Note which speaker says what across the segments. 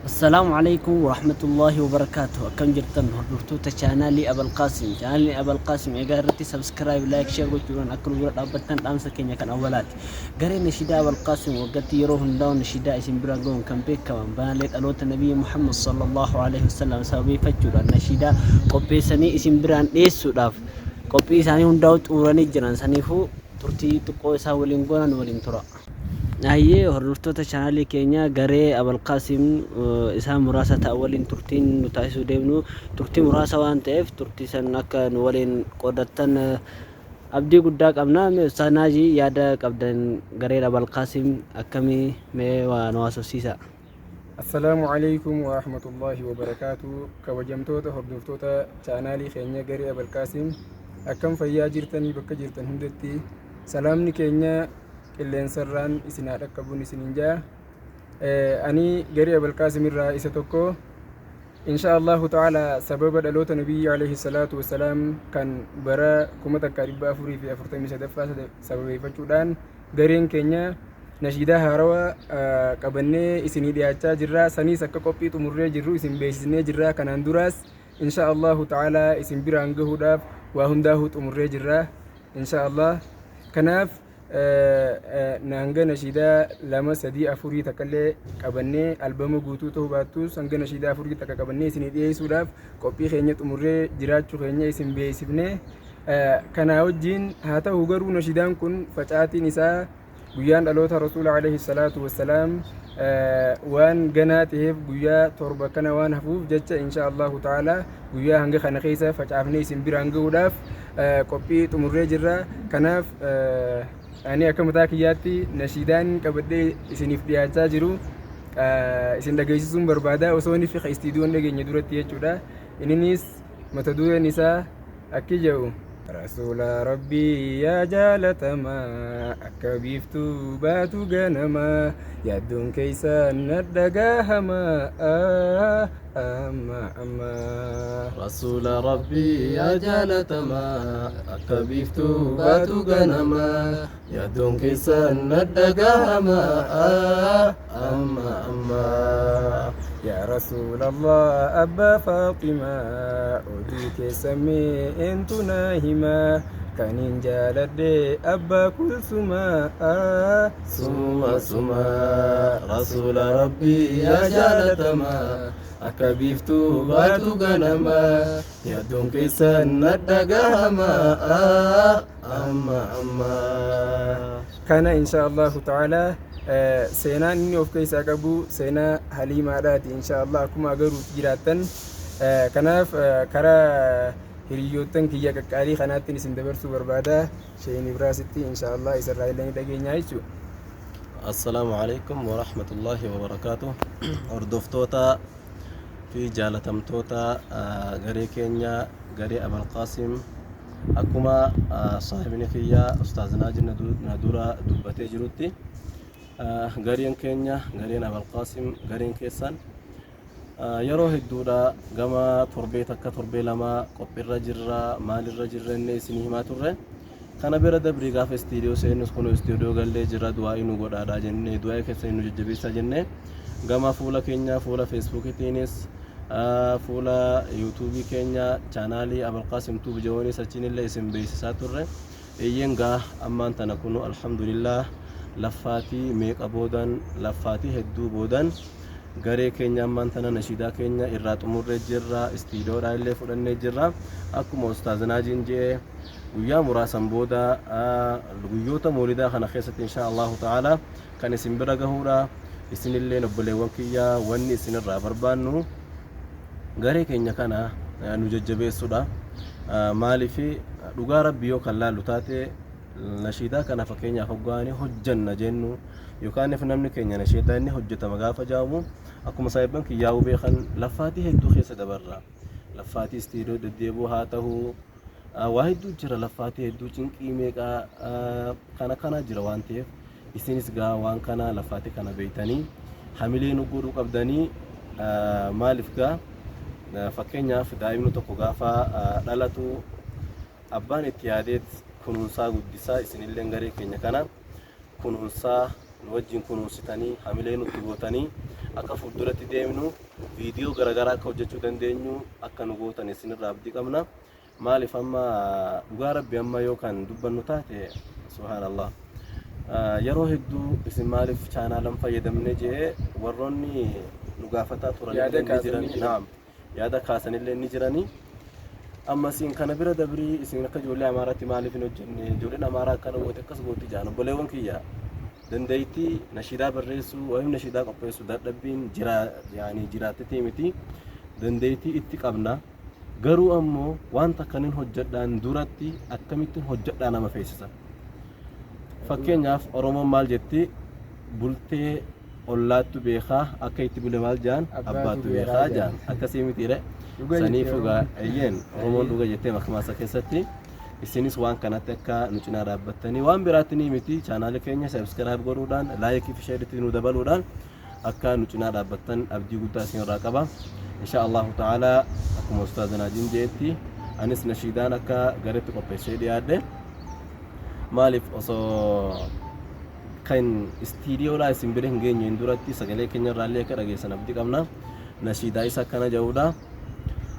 Speaker 1: السلام عليكم ورحمة الله وبركاته. كم جرتن هردوتو تشانالي أبو القاسم شانالي أبو القاسم إيجارتي سبسكرايب لايك شير وجوران أكل ورد أبتن أمس كينيا كان أولات قري نشيدا أبو القاسم وقت يروح داون نشيدا اسم براغون كم بيك كمان بناليت ألوت النبي محمد صلى الله عليه وسلم سوي فجر نشيدا قبي سني اسم بران إيش سوداف قبي سني هنداوت وراني جران سنيفو ترتي تقوي ساولين قونا ولين ترى Ayyee hordoftoota chaanaalii keenya garee Abalqaasim isaa muraasa ta'a waliin turtiin nu taasisuu deemnu turtii muraasa waan ta'eef turtii san akka nu waliin qoodattan abdii guddaa qabna. Sanaaji yaada qabdan garee Abalqaasim akkamii mee waa nu haasofsiisa.
Speaker 2: Assalaamu alaykum wa rahmatullahi wa barakaatu. Kabajamtoota hordoftoota chaanaalii keenya garee Abalqaasim akkam fayyaa jirtanii bakka jirtan hundatti salaamni keenya qilleensarraan isin haa dhaqqabuun isiniin jaa. Ani garee Abalqaasim irraa isa tokko insha Allahu ta'ala sababa dhaloota nabiyyi alayhi salaatu wassalaam kan bara 1443 sababeeffachuudhaan gareen keenya nashiidaa haarawaa qabannee isinii dhiyaachaa jirra. Saniis akka qophii xumurree jirru isin beeksisnee jirra. Kanaan duraas insha Allahu ta'ala isin biraan gahuudhaaf waa hundaahuu xumurree jirra insha Allah. Kanaaf hanga nashiidaa 2 3 4 takkallee qabannee albama guutuu ta'uu baattus hanga nashiidaa 4 takka qabannee isinii dhiyeessuudhaaf qophii keenya xumurree jiraachuu keenya isin beeksifne. Kana wajjin haa ta'u garuu nashiidaan kun facaatiin isaa guyyaan dhaloota rasuula alayhi salaatu wassalaam waan ganaa ta'eef guyyaa 7 kana waan hafuuf jecha insha Allahu ta'ala guyyaa hanga kana keessa facaafnee isin biraan gahuudhaaf qophii xumurree jirra. Kanaaf ani akka mataa kiyyaatti nashiidaan qabadhee isiniif dhiyaachaa jiru isin dhageessisuun barbaada osoo inni fi istiidiyoon dhageenya duratti jechuudha. Innis mata dureen isaa akki jedhu rasuula rabbii yaa jaalatamaa akka biiftuu baatu ganamaa yaaddoon keeysan nadhagahamaa amma
Speaker 3: رسول ربي يا جالتما أكبيفتو باتو غنما يدون كيسان ندقاما أما
Speaker 2: يا رسول الله أبا فاطمة أوديك سمي انتو ناهما كانين جالد أبا كل سما
Speaker 3: سما رسول ربي يا جالتما أكبيفتو باتو غنما يدون كيسان ندقاما أما
Speaker 2: كان إن شاء الله تعالى seenaan inni of keessaa qabu seenaa haliimaadhaati insha Allah akkuma agaruu jiraattan. Kanaaf karaa hiriyoottan kiyya qaqqaalii kanaatti isin dabarsuu barbaada. Sheen Ibraasitti insha Allah isarraa illee dhageenyaa jechuudha.
Speaker 3: Assalaamu alaykum wa rahmatullahi wa barakaatuh. Hordoftoota fi jaalatamtoota garee keenya garee Abalqaasim akkuma saahibni kiyya ustaaz Naajin na dura dubbatee jirutti gareen keenya gareen Abalqaasim gareen keessan yeroo hedduudha gama torbee takka torbee lama qophiirra jirra maalirra jirra inni isinii himaa turre. Kana bira dabrii gaafa istiidiyoo seenus kun istiidiyoo gallee jira du'aa nu godhaadha jennee du'aa keessa nu jajjabeessa jennee gama fuula keenya fuula feesbuukitiinis fuula yuutuubii keenya chaanaalii Abalqaasim tuub jawoonis achiinillee isin beeksisaa turre. Eeyyen gaa ammaan tana kunu alhamdulillah laffaatii meeqa boodan laffaatii hedduu boodan garee keenya ammaan tana nashiidaa keenya irraa xumurree jirra. Istiidiyoodhaa illee fudhannee jirra. Akkuma ustaaz Naajiin jedhe guyyaa muraasan booda guyyoota moolidaa kana keessatti insha Allahu ta'ala kan isin bira gahuudha. Isinillee obboleewwan kiyyaa wanni isinirraa barbaannu garee keenya kana nu jajjabeessuudha. Maaliif dhugaa rabbii yoo kan laallu taate nashiidaa kana fakkeenyaaf hoggaanii hojjanna jennu yookaan namni keenya nashiidaa inni hojjetama gaafa jaamu akkuma saahiban kiyyaa beekan laffaatii hedduu keessa dabarra. Laffaatii istiidiyoo deddeeboo haa ta'u waa hedduu jira. Laffaatii hedduu cinqii meeqaa kana jira waan ta'eef isinis gaa waan kana laffaatii kana beeytanii hamilee nu godhuu qabdanii. Maaliif gaa fakkeenyaaf daa'imni tokko gaafa dhalatu abbaan itti yaadeet kunuunsaa guddisaa isinillee garee keenya kana kunuunsaa nu wajjin kunuunsitanii hamilee nutti gootanii akka fuulduratti deemnu viidiyoo garaagaraa akka hojjechuu dandeenyu akka nu gootan isinirraa abdii qabna. Maaliif amma dhugaa rabbi amma yookaan dubbannu taate subhaanallah yeroo hedduu isin maaliif chaanaalan fayyadamne jee warroonni nu gaafataa turan yaada kaasanillee ni jiranii. Amma isin kana bira dabrii isin akka ijoollee Amaaraatti maaliif hin hojjenne ijoolleen Amaaraa akkana goote akkas goote jaan obboleewwan kiyya dandeettii nashiidaa barreessuu wayim nashiidaa qopheessuu dadhabbiin jiraattee miti dandeettii itti qabna. Garuu ammoo wanta kanin hojjedhaan duratti akkamittiin hojjedhaa nama feesisa. Fakkeenyaaf Oromoon maal jetti bultee ollaattu beekaa akka itti bule maal jaan abbaattu beekaa jaan akkasii mitiire. Saniif dhugaa eeyyeen Oromoon dhuga jettee makmaasa keessatti isinis waan kanatti akka nu cinaa dhaabbattanii waan biraatti ni miti chaanaala keenya subscribe godhuudhaan laayikii fi sheeritti nu dabaluudhaan akka nu cinaa dhaabbattan abdii guddaa isinirraa qaba. Insha Allah ta'ala akkuma ustaazana jinjeetti anis nashiidaan akka gareetti qopheessee dhiyaadhe maaliif osoo kan istiidiyoo laa isin bira hin geenye duratti sagalee keenya irraallee akka dhageessan abdii qabna. Nashiidaa isa akkana jedhuudha.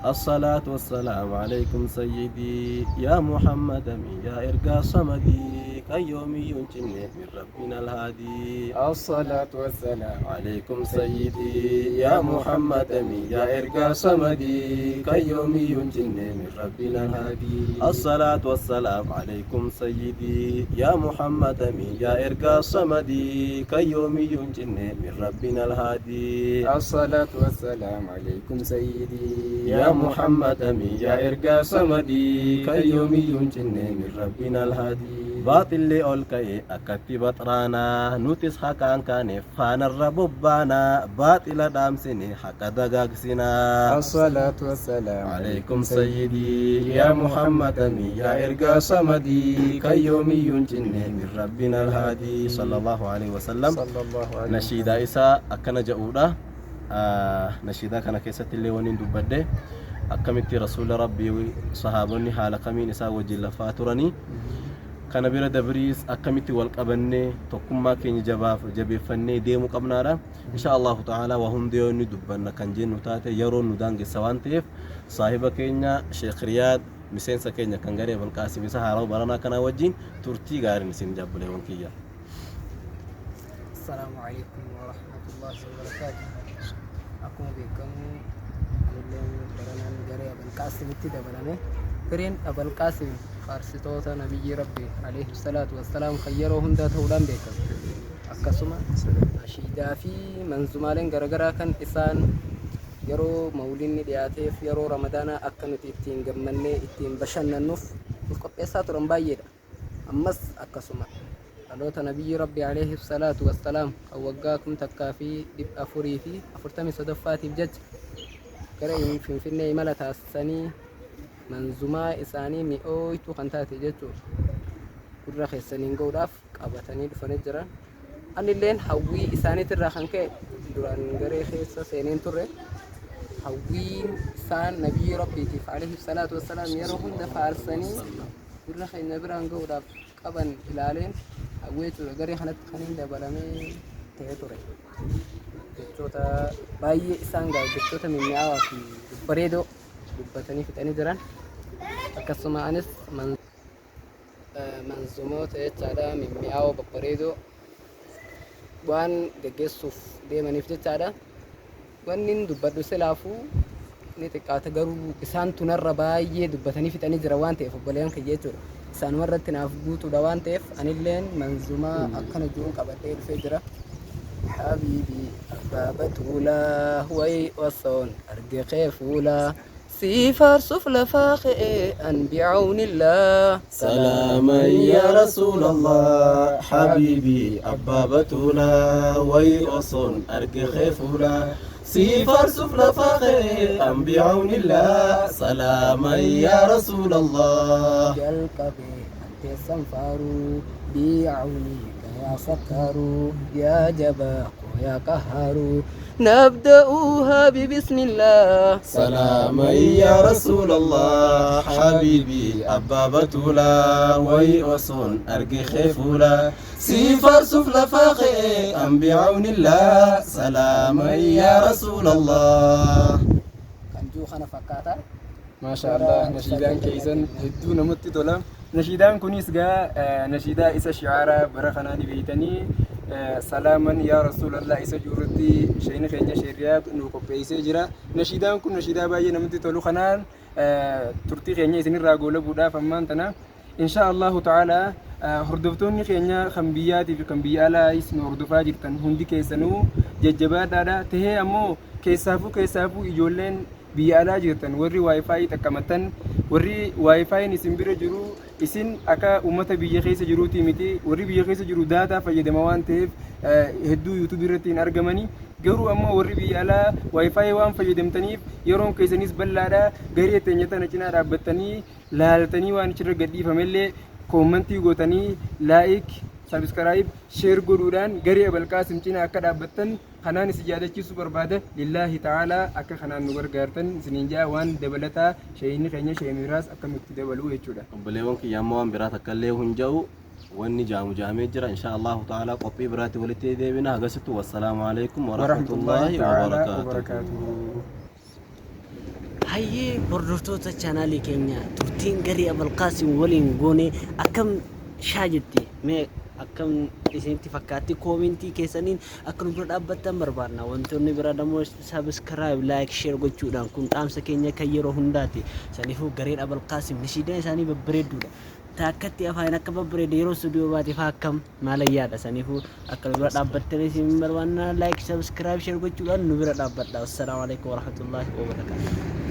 Speaker 3: الصلاة والسلام عليكم سيدي يا محمد يا إرقى صمدي كيومي ينجني من ربنا الهادي.
Speaker 2: الصلاة والسلام
Speaker 3: عليكم سيدي يا محمد يا إرقى صمدي كيومي ينجني من ربنا الهادي. الصلاة والسلام عليكم سيدي يا محمد يا إرقى صمدي كيومي ينجني من ربنا الهادي.
Speaker 2: الصلاة والسلام عليكم سيدي
Speaker 3: يا محمد يا إرقى صمدي كيومي ينجني من ربنا الهادي. باطل لي أولكي أكتي بطرانا نوتس حقان كان فانا الربوبانا باطل دامسني حق دقاقسنا.
Speaker 2: الصلاة والسلام
Speaker 3: عليكم سيدي يا محمد يا إرقى صمدي كيومي ينجني من ربنا الهادي صلى الله عليه وسلم. نشيدا إسا أكنا جاودا نشيدا كان كيسة اللي ونين دبده أكملت رسول ربي صحابني حال كمين إسا وجل فاترني كان بير دبريس أكملت والقبني تقوم كين جباب فني ديمو قبنارا إن شاء الله تعالى وهم ديوني دبنا كان جن وتاتي يرون ندانج سوانتيف صاحب كينيا شيخ رياض مسين سكينيا كان غريب القاسم سهارو برنا كان وجين ترتي غارن سين جبل ونكيا.
Speaker 4: السلام عليكم ورحمة الله وبركاته. أكون بكم برنا أبو القاسم تدبرنا برين أبو القاسم فارستوتا نبي ربي عليه الصلاة والسلام خيرهم ذات ولان بكم أكسما نشيدا في منزومالين غرغرا كان إسان يرو مولين دياتيف يرو رمضان أكنت إتين جمنة إتين بشن النف القبيسات رمبايدا أمس أكسما ألوتا نبي ربي عليه الصلاة والسلام أوقاكم تكافي دب أفوري في أفرتمي صدفاتي بجد كريم في النهي ملتا السني منزوما إساني مئويتو خانتاتي جتو كل رخي سنين قوداف قابتاني دفنجرا أني لين حوي إساني ترخان كي دوران غري خيسا سينين تره حوي إسان نبي ربي عليه الصلاة والسلام يروهن دفع السني كل رخي نبران قوداف قابن إلالين حويتو غري خانت خانين دبالامي تهتره جتوتا باي إسان غاو جتوتا من ميعوا في بريدو dubbatanii fixanii jiran akkasuma anis manzumoota jechaadha mimmi'aawoo babbareedoo waan geggeessuuf deemaniif jechaadha. Wanni dubbadhu silaafuu ni xiqqaata garuu isaan tunarra baay'ee dubbatanii fixanii jira waan ta'eef obboleeyyan kiyya jechuudha. Isaanuma irratti naaf guutuudha waan ta'eef anilleen manzumaa akkana jiruun qabadhee dhufee jira. حبيبي بابتولا وي وصون أرجع خيفولا سيفر سفل فاخئ أن بعون الله.
Speaker 3: سلاما يا رسول الله حبيبي أبابتولا ويؤصن أرقي خيفولا سيفر سفل فاخئ أن بعون الله. سلاما يا رسول الله
Speaker 4: جلقبي أنت سنفارو بعوني يا سكرو يا جباق يا قهرو نبدأها ببسم الله
Speaker 3: سلاما يا رسول الله حبيبي أبا بتولا ويغصون أرقي خيفولا سيفر سفل فاقي أم بعون الله سلاما يا رسول الله.
Speaker 4: kan juu kana fakkaata
Speaker 2: maasha Allah nashiidaan keessan hedduu namatti tola. Nashiidaan kunis gaa nashiidaa isa shi'aaraa bara kanaan beeytanii salaaman yaa rasuulallah isa juurratti shayina keenya sheeriyaa nu qopheessee jira. Nashiidaan kun nashiidaa baay'ee namatti tolu kanaan turtii keenya isinirraa goolabuudhaaf ammaan tana insha Allahu ta'ala hordoftoonni keenya kan biyyaatii fi kan biyya alaayis nu hordofaa jirtan hundi keessanuu jajjabaadhaadha tahee ammoo keessaafuu ijoolleen biyya alaa jirtan warri waayifaayi xaqqamatan warri waayifaayin isin bira jiru isin akka ummata biyya keessa jiruutii miti warri biyya keessa jiru daataa fayyadama waan ta'eef hedduu yuutuub irratti hin argamani garuu ammoo warri biyya alaa waayifaayi waan fayyadamtaniif yeroon keessanis bal'aadha garee teenya tana cinaa dhaabbattanii laaltanii waan achirra gadhiifamellee koomantii gootanii laayik sabskaraayib sheer godhuudhaan garee Abalqaasim cinaa akka dhaabbattan kanaan isin yaadachiisuu barbaada lillaahi ta'aalaa akka kanaan nu gargaartan isiniin jaa waan dabalataa shayinni keenya sheemiraas akka nutti dabaluu jechuudha.
Speaker 3: Obboleewwan kiyya ammoo waan biraa takka illee hin jiru wanni jaamu jaamee jira insha Allahu ta'ala qophii biraatti walitti deebina hagasittu wassalaamu alaikum wa rahmatullaahi wa barakaatuh.
Speaker 1: Hayyee hordoftoota chaanaalii keenya turtiin garee Abalqaasim waliin goone akkam shaajetti mee akkam isinitti fakkaatti koomentii keessaniin akka nu bira dhaabbattan barbaadna. Wantoonni biraa dammoo subscribe like share gochuudhaan kun dhaamsa keenya kan yeroo hundaati. Saniifuu gareen Abalqaasim nashiidaan isaanii babbareedduudha. Taakkatti afaan akka babbareede yeroo stuudiyoo baatiif akkam maalayyaadha. Saniifuu akka nu bira dhaabbattan isin barbaadna like subscribe share gochuudhaan nu bira dhaabbadha. Assalaamu alaikum warahmatullaahi wabarakaatuh.